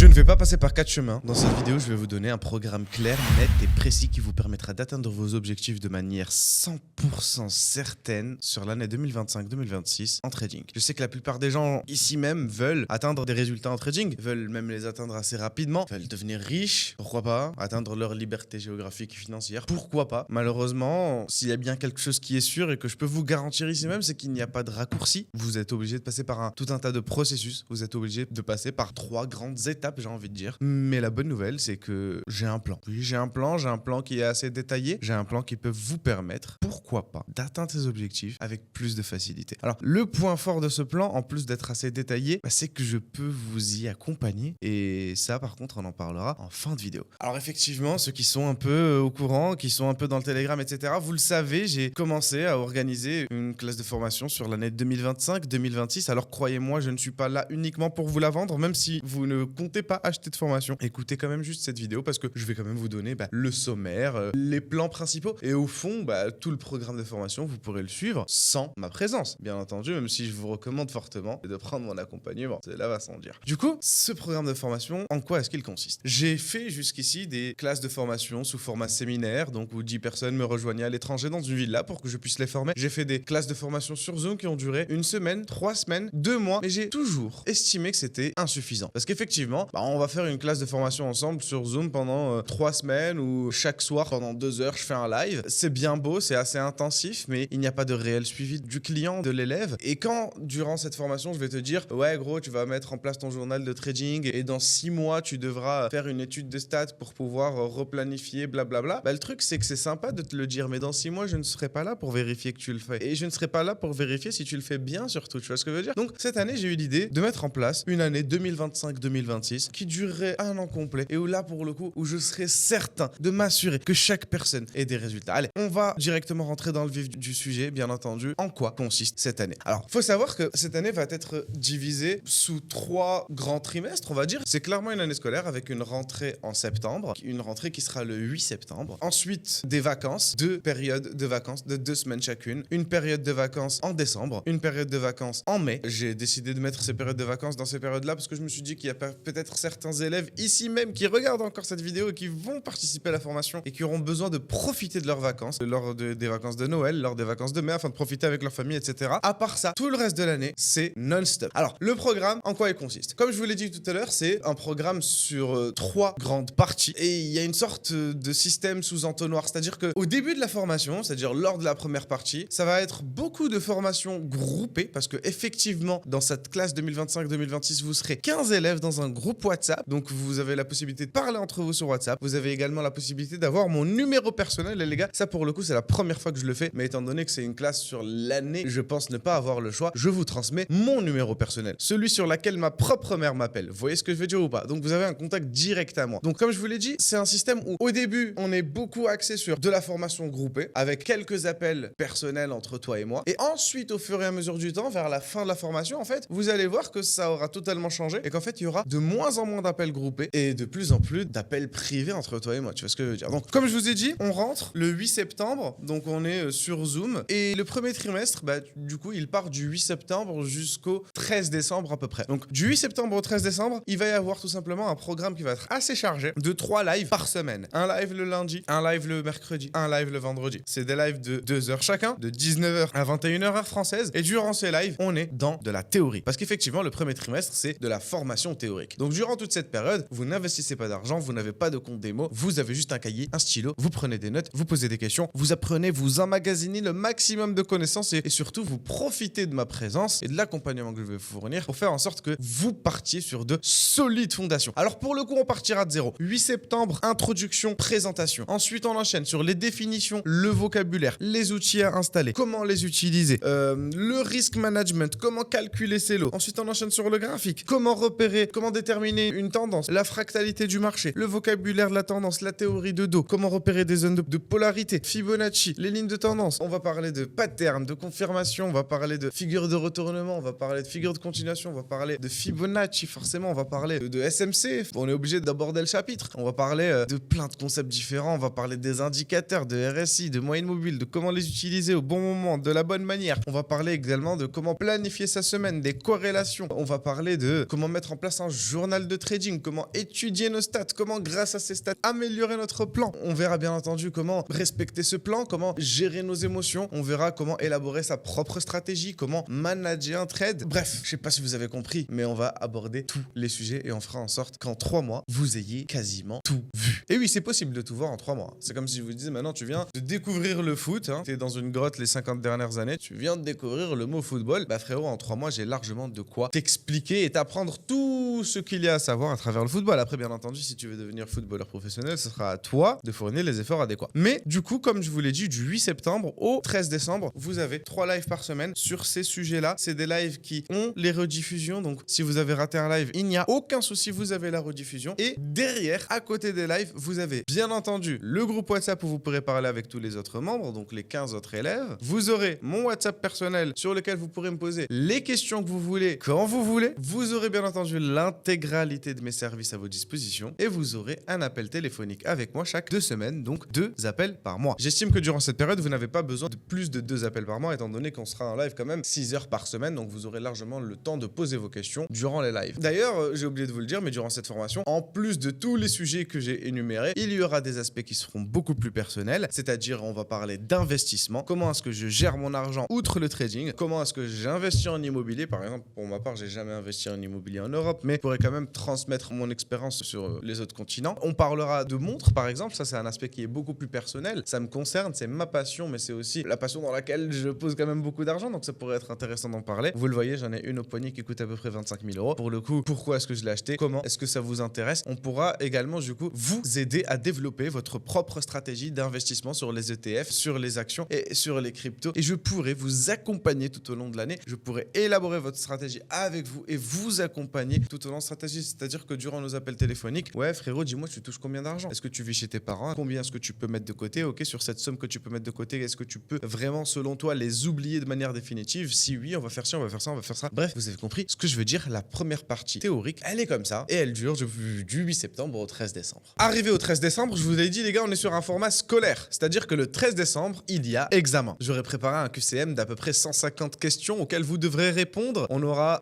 Je ne vais pas passer par 4 chemins. Dans cette vidéo, je vais vous donner un programme clair, net et précis qui vous permettra d'atteindre vos objectifs de manière 100% certaine sur l'année 2025-2026 en trading. Je sais que la plupart des gens ici même veulent atteindre des résultats en trading, veulent même les atteindre assez rapidement, veulent devenir riches, pourquoi pas, atteindre leur liberté géographique et financière, pourquoi pas. Malheureusement, s'il y a bien quelque chose qui est sûr et que je peux vous garantir ici même, c'est qu'il n'y a pas de raccourci. Vous êtes obligé de passer par tout un tas de processus, vous êtes obligé de passer par 3 grandes étapes, j'ai envie de dire. Mais la bonne nouvelle, c'est que j'ai un plan. Oui, j'ai un plan qui est assez détaillé. J'ai un plan qui peut vous permettre, pourquoi pas, d'atteindre ces objectifs avec plus de facilité. Alors, le point fort de ce plan, en plus d'être assez détaillé, c'est que je peux vous y accompagner. Et ça, par contre, on en parlera en fin de vidéo. Alors, effectivement, ceux qui sont un peu au courant, qui sont un peu dans le Telegram, etc., vous le savez, j'ai commencé à organiser une classe de formation sur l'année 2025-2026. Alors, croyez-moi, je ne suis pas là uniquement pour vous la vendre, même si vous ne comptez pas acheter de formation. Écoutez quand même juste cette vidéo parce que je vais quand même vous donner le sommaire, les plans principaux et au fond, tout le programme de formation, vous pourrez le suivre sans ma présence, bien entendu, même si je vous recommande fortement de prendre mon accompagnement. Cela va sans dire. Du coup, ce programme de formation, en quoi est-ce qu'il consiste? J'ai fait jusqu'ici des classes de formation sous format séminaire, donc où 10 personnes me rejoignaient à l'étranger dans une villa pour que je puisse les former. J'ai fait des classes de formation sur Zoom qui ont duré 1 semaine, 3 semaines, 2 mois, mais j'ai toujours estimé que c'était insuffisant. Parce qu'effectivement, on va faire une classe de formation ensemble sur Zoom pendant 3 semaines où chaque soir, pendant 2 heures, je fais un live. C'est bien beau, c'est assez intensif, mais il n'y a pas de réel suivi du client, de l'élève. Et quand, durant cette formation, je vais te dire « Ouais, gros, tu vas mettre en place ton journal de trading et dans 6 mois, tu devras faire une étude de stats pour pouvoir replanifier, blablabla. » Le truc, c'est que c'est sympa de te le dire, mais dans 6 mois, je ne serai pas là pour vérifier que tu le fais. Et je ne serai pas là pour vérifier si tu le fais bien, surtout. Tu vois ce que je veux dire? Donc, cette année, j'ai eu l'idée de mettre en place une année 2025-2026 qui durerait 1 an complet et où là, pour le coup, où je serais certain de m'assurer que chaque personne ait des résultats. Allez, on va directement rentrer dans le vif du sujet, bien entendu. En quoi consiste cette année? Alors, faut savoir que cette année va être divisée sous 3 grands trimestres, on va dire. C'est clairement une année scolaire avec une rentrée en septembre, une rentrée qui sera le 8 septembre. Ensuite, des vacances, 2 périodes de vacances de 2 semaines chacune. Une période de vacances en décembre, une période de vacances en mai. J'ai décidé de mettre ces périodes de vacances dans ces périodes-là parce que je me suis dit qu'il y a peut-être certains élèves ici même qui regardent encore cette vidéo et qui vont participer à la formation et qui auront besoin de profiter de leurs vacances, lors des vacances de Noël, lors des vacances de mai, afin de profiter avec leur famille, etc. À part ça, tout le reste de l'année, c'est non-stop. Alors, le programme, en quoi il consiste? Comme je vous l'ai dit tout à l'heure, c'est un programme sur 3 grandes parties et il y a une sorte de système sous entonnoir, c'est-à-dire qu'au début de la formation, c'est-à-dire lors de la première partie, ça va être beaucoup de formations groupées parce que effectivement, dans cette classe 2025-2026, vous serez 15 élèves dans un groupe WhatsApp, donc vous avez la possibilité de parler entre vous sur WhatsApp. Vous avez également la possibilité d'avoir mon numéro personnel et les gars, ça pour le coup, c'est la première fois que je le fais, mais étant donné que c'est une classe sur l'année, je pense ne pas avoir le choix, je vous transmets mon numéro personnel, celui sur lequel ma propre mère m'appelle. Vous voyez ce que je veux dire ou pas? Donc vous avez un contact direct à moi. Donc comme je vous l'ai dit, c'est un système où au début, on est beaucoup axé sur de la formation groupée avec quelques appels personnels entre toi et moi. Et ensuite, au fur et à mesure du temps, vers la fin de la formation, en fait, vous allez voir que ça aura totalement changé et qu'en fait, il y aura de moins en moins d'appels groupés et de plus en plus d'appels privés entre toi et moi. Tu vois ce que je veux dire? Donc, comme je vous ai dit, on rentre le 8 septembre, donc on est sur Zoom et le premier trimestre, du coup, il part du 8 septembre jusqu'au 13 décembre à peu près. Donc, du 8 septembre au 13 décembre, il va y avoir tout simplement un programme qui va être assez chargé de 3 lives par semaine. Un live le lundi, un live le mercredi, un live le vendredi. C'est des lives de 2 heures chacun, de 19h à 21h heure française. Et durant ces lives, on est dans de la théorie. Parce qu'effectivement, le premier trimestre, c'est de la formation théorique. Donc, durant toute cette période, vous n'investissez pas d'argent, vous n'avez pas de compte démo, vous avez juste un cahier, un stylo, vous prenez des notes, vous posez des questions, vous apprenez, vous emmagasinez le maximum de connaissances et surtout, vous profitez de ma présence et de l'accompagnement que je vais vous fournir pour faire en sorte que vous partiez sur de solides fondations. Alors, pour le coup, on partira de zéro. 8 septembre, introduction, présentation. Ensuite, on enchaîne sur les définitions, le vocabulaire, les outils à installer, comment les utiliser, le risk management, comment calculer ses lots. Ensuite, on enchaîne sur le graphique, comment repérer, comment déterminer une tendance, la fractalité du marché, le vocabulaire de la tendance, la théorie de dos, comment repérer des zones de polarité, Fibonacci, les lignes de tendance. On va parler de pattern, de confirmation, on va parler de figure de retournement, on va parler de figure de continuation, on va parler de Fibonacci, forcément, on va parler de SMC. On est obligé d'aborder le chapitre. On va parler de plein de concepts différents, on va parler des indicateurs, de RSI, de moyenne mobile, de comment les utiliser au bon moment, de la bonne manière. On va parler également de comment planifier sa semaine, des corrélations. On va parler de comment mettre en place un journal journal de trading, comment étudier nos stats, comment grâce à ces stats améliorer notre plan. On verra bien entendu comment respecter ce plan, comment gérer nos émotions, on verra comment élaborer sa propre stratégie, comment manager un trade. Bref, je sais pas si vous avez compris, mais on va aborder tous les sujets et on fera en sorte qu'en 3 mois, vous ayez quasiment tout vu. Et oui, c'est possible de tout voir en 3 mois. C'est comme si je vous disais maintenant, tu viens de découvrir le foot, hein. T'es dans une grotte les 50 dernières années, tu viens de découvrir le mot football. Bah frérot, en 3 mois, j'ai largement de quoi t'expliquer et t'apprendre tout ce qu'il y a à savoir à travers le football. Après, bien entendu, si tu veux devenir footballeur professionnel, ce sera à toi de fournir les efforts adéquats. Mais du coup, comme je vous l'ai dit, du 8 septembre au 13 décembre, vous avez 3 lives par semaine sur ces sujets-là. C'est des lives qui ont les rediffusions. Donc, si vous avez raté un live, il n'y a aucun souci, vous avez la rediffusion. Et derrière, à côté des lives, vous avez bien entendu le groupe WhatsApp où vous pourrez parler avec tous les autres membres, donc les 15 autres élèves. Vous aurez mon WhatsApp personnel sur lequel vous pourrez me poser les questions que vous voulez, quand vous voulez. Vous aurez bien entendu l'intégralité de mes services à vos dispositions et vous aurez un appel téléphonique avec moi chaque 2 semaines, donc 2 appels par mois. J'estime que durant cette période, vous n'avez pas besoin de plus de 2 appels par mois étant donné qu'on sera en live quand même 6 heures par semaine, donc vous aurez largement le temps de poser vos questions durant les lives. D'ailleurs, j'ai oublié de vous le dire, mais durant cette formation, en plus de tous les sujets que j'ai énumérés, il y aura des aspects qui seront beaucoup plus personnels, c'est-à-dire on va parler d'investissement, comment est-ce que je gère mon argent outre le trading, comment est-ce que j'investis en immobilier. Par exemple, pour ma part, j'ai jamais investi en immobilier en Europe, mais je pourrais quand même transmettre mon expérience sur les autres continents. On parlera de montres, par exemple, ça c'est un aspect qui est beaucoup plus personnel, ça me concerne, c'est ma passion, mais c'est aussi la passion dans laquelle je pose quand même beaucoup d'argent, donc ça pourrait être intéressant d'en parler. Vous le voyez, j'en ai une au poignet qui coûte à peu près 25 000 €. Pour le coup, pourquoi est-ce que je l'ai acheté? Comment est-ce que ça vous intéresse? On pourra également du coup vous aider à développer votre propre stratégie d'investissement sur les ETF, sur les actions et sur les cryptos. Et je pourrai vous accompagner tout au long de l'année. Je pourrai élaborer votre stratégie avec vous et vous accompagner tout au long de la stratégie. C'est-à-dire que durant nos appels téléphoniques, ouais frérot, dis-moi, tu touches combien d'argent? Est-ce que tu vis chez tes parents? Combien est-ce que tu peux mettre de côté? Ok, sur cette somme que tu peux mettre de côté, est-ce que tu peux vraiment, selon toi, les oublier de manière définitive? Si oui, on va faire ça, on va faire ça, on va faire ça. Bref, vous avez compris ce que je veux dire. La première partie théorique, elle est comme ça et elle dure du 8 septembre au 13 décembre. Arrivé au 13 décembre, je vous ai dit, les gars, on est sur un format scolaire. C'est-à-dire que le 13 décembre, il y a examen. J'aurais préparé un QCM d'à peu près 150 questions auxquelles vous devrez répondre.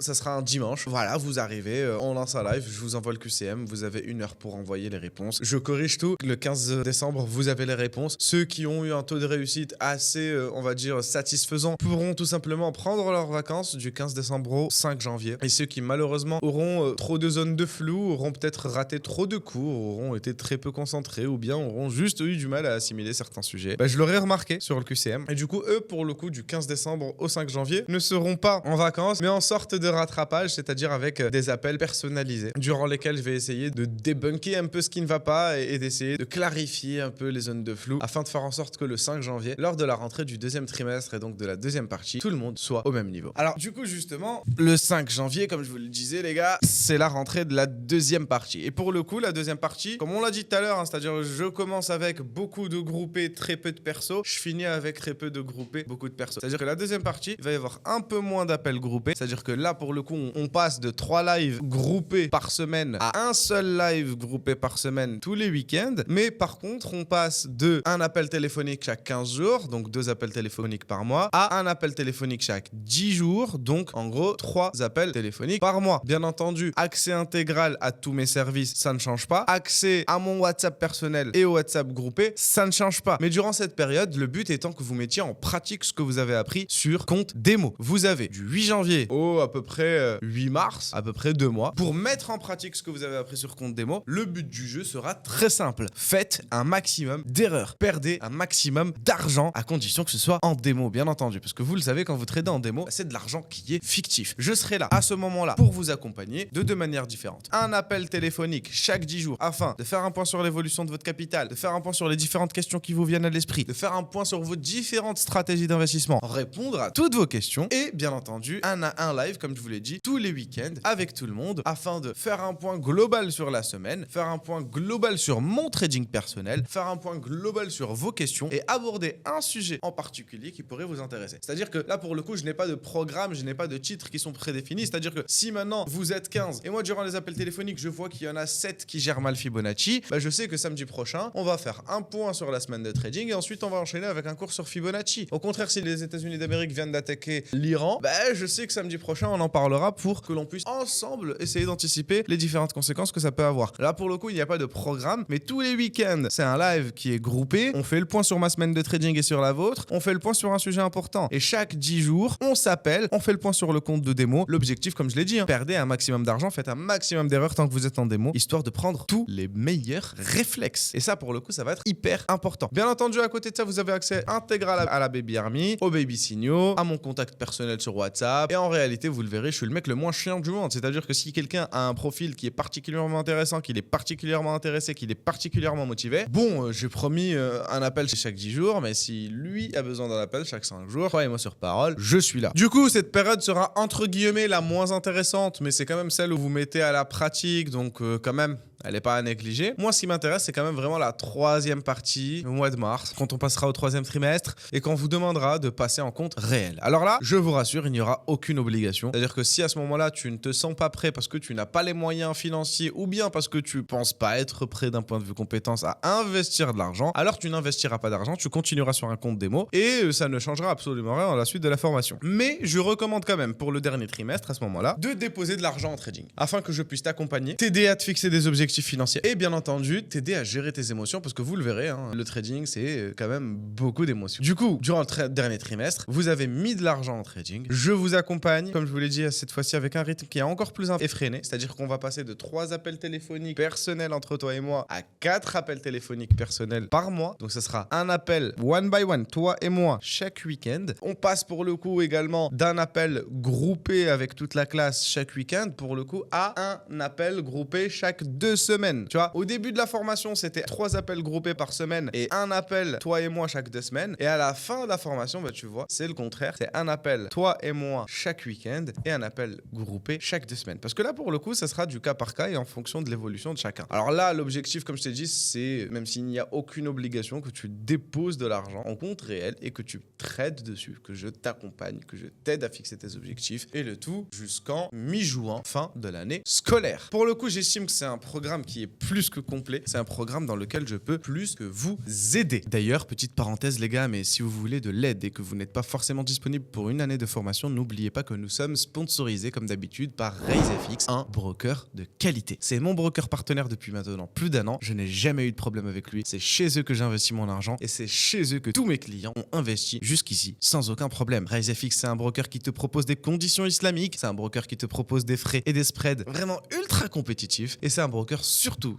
Ça sera un dimanche. Voilà, vous arrivez, on lance un live, je vous envoie le QCM, vous avez 1 heure pour envoyer les réponses. Je corrige tout. Le 15 décembre, vous avez les réponses. Ceux qui ont eu un taux de réussite assez, on va dire, satisfaisant pourront tout simplement prendre leurs vacances du 15 décembre au 5 janvier. Et ceux qui malheureusement auront trop de zones de flou, auront peut-être raté trop de cours, auront été très peu concentrés ou bien auront juste eu du mal à assimiler certains sujets, je l'aurais remarqué sur le QCM. Et du coup, eux, pour le coup, du 15 décembre au 5 janvier, ne seront pas en vacances, mais en sorte de rattrapage, c'est-à-dire avec des appels personnalisés, durant lesquels je vais essayer de débunker un peu ce qui ne va pas et d'essayer de clarifier un peu les zones de flou, afin de faire en sorte que le 5 janvier, lors de la rentrée du 2e trimestre et donc de la 2e partie, tout le monde soit au même niveau. Alors, du coup, justement, le 5 janvier, comme je vous le disais, les gars, c'est la rentrée de la 2e partie. Et pour le coup, la 2e partie, comme on l'a dit tout à l'heure, hein, c'est-à-dire je commence avec beaucoup de groupés, très peu de persos, je finis avec très peu de groupés, beaucoup de persos. C'est-à-dire que la 2e partie, il va y avoir un peu moins d'appels groupés, c'est-à-dire que là, pour le coup, on passe de 3 lives groupés par semaine à un seul live groupé par semaine tous les week-ends, mais par contre, on passe de un appel téléphonique chaque 15 jours, donc 2 appels téléphoniques par mois, à un appel téléphonique chaque 10 jours, donc en gros 3 appels téléphoniques par mois. Bien entendu, accès intégral à tous mes services, ça ne change pas. Accès à mon WhatsApp personnel et au WhatsApp groupé, ça ne change pas. Mais durant cette période, le but étant que vous mettiez en pratique ce que vous avez appris sur compte démo. Vous avez du 8 janvier au à peu près 8 mars, à peu près 2 mois, pour mettre en pratique ce que vous avez appris sur compte démo. Le but du jeu sera très simple. Faites un maximum d'erreurs. Perdez un maximum d'argent à condition que ce soit en démo, bien entendu. Parce que vous le savez, quand vous tradez en démo, c'est de l'argent qui est fictif. Je serai là à ce moment-là pour vous accompagner de 2 manières différentes. Un appel téléphonique chaque 10 jours afin de faire un point sur l'évolution de votre capital, de faire un point sur les différentes questions qui vous viennent à l'esprit, de faire un point sur vos différentes stratégies d'investissement, répondre à toutes vos questions et bien entendu un live, comme je vous l'ai dit, tous les week-ends avec tout le monde afin de faire un point global sur la semaine, faire un point global sur mon trading personnel, faire un point global sur vos questions et aborder un sujet en particulier qui pourrait vous intéresser. C'est-à-dire que là, pour le coup, je n'ai pas de programme, je n'ai pas de titres qui sont prédéfinis. C'est-à-dire que si maintenant vous êtes 15 et moi, durant les appels téléphoniques, je vois qu'il y en a 7 qui gèrent mal Fibonacci, je sais que samedi prochain, on va faire un point sur la semaine de trading et ensuite on va enchaîner avec un cours sur Fibonacci. Au contraire, si les États-Unis d'Amérique viennent d'attaquer l'Iran, je sais que samedi prochain, on en parlera pour que l'on puisse ensemble essayer d'anticiper anticiper les différentes conséquences que ça peut avoir. Là, pour le coup, il n'y a pas de programme, mais tous les week-ends, c'est un live qui est groupé. On fait le point sur ma semaine de trading et sur la vôtre. On fait le point sur un sujet important. Et chaque 10 jours, on s'appelle, on fait le point sur le compte de démo. L'objectif, comme je l'ai dit, perdez un maximum d'argent, faites un maximum d'erreurs tant que vous êtes en démo, histoire de prendre tous les meilleurs réflexes. Et ça, pour le coup, ça va être hyper important. Bien entendu, à côté de ça, vous avez accès intégral à la Baby Army, au Baby Signaux, à mon contact personnel sur WhatsApp. Et en réalité, vous le verrez, je suis le mec le moins chiant du monde. C'est-à-dire que si quelqu'un a un profil qui est particulièrement intéressant, qu'il est particulièrement intéressé, qu'il est particulièrement motivé, bon, j'ai promis un appel chaque 10 jours, mais si lui a besoin d'un appel chaque 5 jours, croyez-moi sur parole, je suis là. Du coup, cette période sera entre guillemets la moins intéressante, mais c'est quand même celle où vous mettez à la pratique, donc quand même, elle n'est pas à négliger. Moi, ce qui m'intéresse, c'est quand même vraiment la troisième partie, le mois de mars, quand on passera au troisième trimestre et qu'on vous demandera de passer en compte réel. Alors là, je vous rassure, il n'y aura aucune obligation. C'est-à-dire que si à ce moment-là, tu ne te sens pas prêt parce que tu n'as pas les moyens financiers ou bien parce que tu penses pas être prêt d'un point de vue compétence à investir de l'argent, alors tu n'investiras pas d'argent, tu continueras sur un compte démo et ça ne changera absolument rien dans la suite de la formation. Mais je recommande quand même pour le dernier trimestre, à ce moment-là, de déposer de l'argent en trading afin que je puisse t'accompagner, t'aider à te fixer des objectifs financiers et bien entendu t'aider à gérer tes émotions parce que vous le verrez, le trading c'est quand même beaucoup d'émotions. Du coup, durant le dernier trimestre, vous avez mis de l'argent en trading. Je vous accompagne, comme je vous l'ai dit cette fois-ci, avec un rythme qui est encore plus effréné, c'est-à-dire qu'on va passer de 3 appels téléphoniques personnels entre toi et moi à 4 appels téléphoniques personnels par mois. Donc ça sera un appel one by one, toi et moi, chaque week-end. On passe pour le coup également d'un appel groupé avec toute la classe chaque week-end pour le coup à un appel groupé chaque 2 semaines. Tu vois, au début de la formation, c'était 3 appels groupés par semaine et un appel toi et moi chaque 2 semaines. Et à la fin de la formation, bah, tu vois, c'est le contraire. C'est un appel toi et moi chaque week-end et un appel groupé chaque 2 semaines. Parce que là, pour le coup, ça sera du cas par cas et en fonction de l'évolution de chacun. Alors là, l'objectif, comme je t'ai dit, c'est, même s'il n'y a aucune obligation, que tu déposes de l'argent en compte réel et que tu trades dessus, que je t'accompagne, que je t'aide à fixer tes objectifs et le tout jusqu'en mi-juin, fin de l'année scolaire. Pour le coup, j'estime que c'est un programme qui est plus que complet. C'est un programme dans lequel je peux plus que vous aider. D'ailleurs, petite parenthèse les gars, mais si vous voulez de l'aide et que vous n'êtes pas forcément disponible pour une année de formation, n'oubliez pas que nous sommes sponsorisés comme d'habitude par RaiseFX, un broker de qualité. C'est mon broker partenaire depuis maintenant plus d'1 an. Je n'ai jamais eu de problème avec lui. C'est chez eux que j'investis mon argent et c'est chez eux que tous mes clients ont investi jusqu'ici sans aucun problème. RaiseFX, c'est un broker qui te propose des conditions islamiques, c'est un broker qui te propose des frais et des spreads vraiment ultra compétitifs et c'est un broker surtout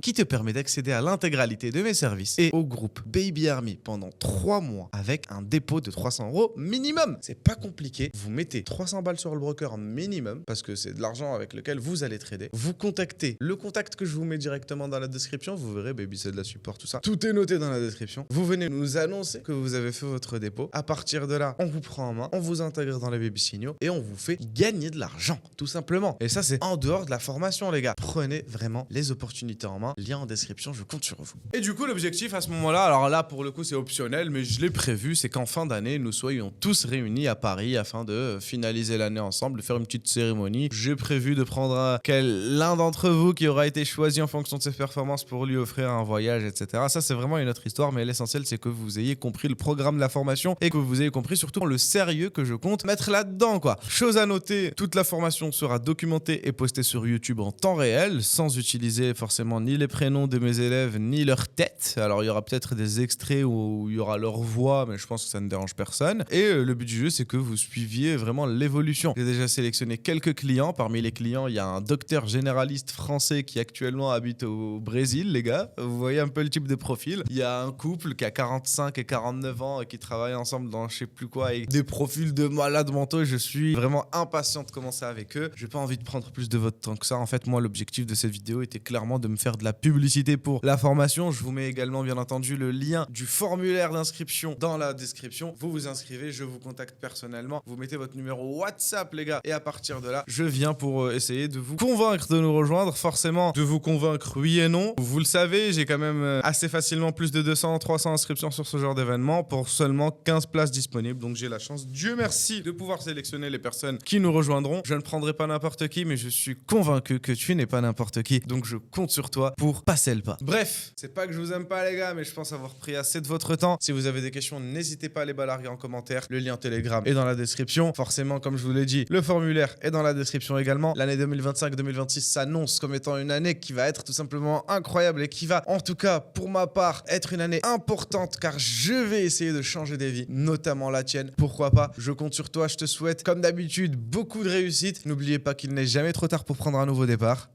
qui te permet d'accéder à l'intégralité de mes services et au groupe Baby Army pendant 3 mois avec un dépôt de 300 € minimum. C'est pas compliqué. Vous mettez 300 balles sur le broker minimum parce que c'est de l'argent avec lequel vous allez trader. Vous contactez le contact que je vous mets directement dans la description. Vous verrez, Baby c'est de la support, tout ça. Tout est noté dans la description. Vous venez nous annoncer que vous avez fait votre dépôt. À partir de là, on vous prend en main, on vous intègre dans les Baby Signaux et on vous fait gagner de l'argent, tout simplement. Et ça, c'est en dehors de la formation, les gars. Prenez vraiment les opportunités en main. Lien en description, je compte sur vous. Et du coup, l'objectif à ce moment-là, alors là, pour le coup, c'est optionnel, mais je l'ai prévu, c'est qu'en fin d'année, nous soyons tous réunis à Paris afin de finaliser l'année ensemble, de faire une petite cérémonie. J'ai prévu de prendre l'un d'entre vous qui aura été choisi en fonction de ses performances pour lui offrir un voyage, etc. Ça, c'est vraiment une autre histoire, mais l'essentiel, c'est que vous ayez compris le programme de la formation et que vous ayez compris surtout le sérieux que je compte mettre là-dedans, quoi. Chose à noter, toute la formation sera documentée et postée sur YouTube en temps réel, sans utiliser forcément ni les prénoms de mes élèves, ni leur tête. Alors, il y aura peut-être des extraits où il y aura leur voix, mais je pense que ça ne dérange personne. Et le but du jeu, c'est que vous suiviez vraiment l'évolution. J'ai déjà sélectionné quelques clients. Parmi les clients, il y a un docteur généraliste français qui actuellement habite au Brésil, les gars. Vous voyez un peu le type de profil. Il y a un couple qui a 45 et 49 ans et qui travaillent ensemble dans je sais plus quoi avec des profils de malades mentaux. Je suis vraiment impatient de commencer avec eux. J'ai pas envie de prendre plus de votre temps que ça. En fait, moi, l'objectif de cette vidéo était clairement de me faire de la publicité pour la formation. Je vous mets également, bien entendu, le lien du formulaire d'inscription dans la description. Vous vous inscrivez, je vous contacte personnellement. Vous mettez votre numéro WhatsApp, les gars. Et à partir de là, je viens pour essayer de vous convaincre de nous rejoindre. Forcément, de vous convaincre oui et non. Vous le savez, j'ai quand même assez facilement plus de 200-300 inscriptions sur ce genre d'événement pour seulement 15 places disponibles. Donc j'ai la chance, Dieu merci, de pouvoir sélectionner les personnes qui nous rejoindront. Je ne prendrai pas n'importe qui, mais je suis convaincu que tu n'es pas n'importe qui. Donc je compte sur toi pour passer le pas. Bref, c'est pas que je vous aime pas, les gars, mais je pense avoir pris assez de votre temps. Si vous avez des questions, n'hésitez pas à les balarguer en commentaire. Le lien Telegram est dans la description. Forcément, comme je vous l'ai dit, le formulaire est dans la description également. globalement, l'année 2025-2026 s'annonce comme étant une année qui va être tout simplement incroyable et qui va, en tout cas pour ma part, être une année importante car je vais essayer de changer des vies, notamment la tienne. Pourquoi pas? Je compte sur toi, je te souhaite comme d'habitude beaucoup de réussite. N'oubliez pas qu'il n'est jamais trop tard pour prendre un nouveau départ.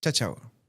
Ciao ciao.